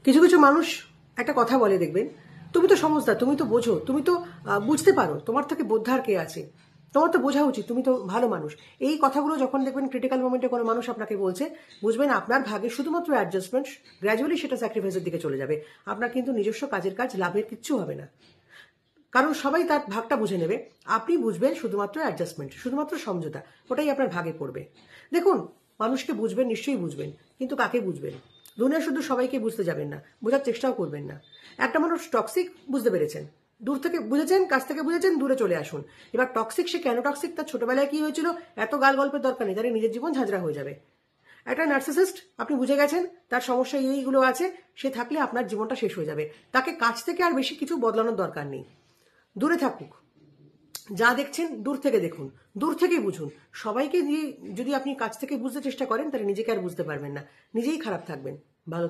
কিছু কিছু মানুষ একটা কথা বলে, দেখবেন, তুমি তো সমঝদার, তুমি তো বোঝো, তুমি তো বুঝতে পারো, তোমার থেকে বোদ্ধার কে আছে, তোমার তো বোঝা উচিত, তুমি তো ভালো মানুষ। এই কথাগুলো যখন দেখবেন ক্রিটিক্যাল মোমেন্টে কোনো মানুষ আপনাকে বলছে, বুঝবেন আপনার ভাগে শুধুমাত্র অ্যাডজাস্টমেন্ট, গ্র্যাজুয়ালি সেটা স্যাক্রিফাইসের দিকে চলে যাবে। আপনার কিন্তু নিজস্ব কাজের কাজ, লাভের কিচ্ছু হবে না, কারণ সবাই তার ভাগটা বুঝে নেবে। আপনি বুঝবেন শুধুমাত্র অ্যাডজাস্টমেন্ট, শুধুমাত্র সমঝোতা, ওটাই আপনার ভাগে পড়বে। দেখুন, মানুষকে বুঝবেন, নিশ্চয়ই বুঝবেন, কিন্তু কাকে বুঝবেন? দুনিয়া শুধু সবাইকে বুঝতে যাবেন না, বোঝার চেষ্টাও করবেন না। একটা মানুষ টক্সিক বুঝতে পেরেছেন, দূর থেকে বুঝেছেন, কাছ থেকে বুঝেছেন, দূরে চলে আসুন। এবার টক্সিক, সে কেন টক্সিক, তার ছোটবেলায় কি হয়েছিল, এত গাল গল্পের দরকার নেই, তার নিজের জীবন ঝাঁঝরা হয়ে যাবে। একটা নার্সিসিস্ট, আপনি বুঝে গেছেন তার সমস্যা এইগুলো আছে, সে থাকলে আপনার জীবনটা শেষ হয়ে যাবে। তাকে কাছ থেকে আর বেশি কিছু বদলানোর দরকার নেই, দূরে থাকুক। যা দেখছেন দূর থেকে দেখুন, দূর থেকেই বুঝুন। সবাইকে দিয়ে যদি আপনি কাছ থেকে বুঝতে চেষ্টা করেন, তাহলে নিজেকে আর বুঝতে পারবেন না, নিজেই খারাপ থাকবেন। ভালো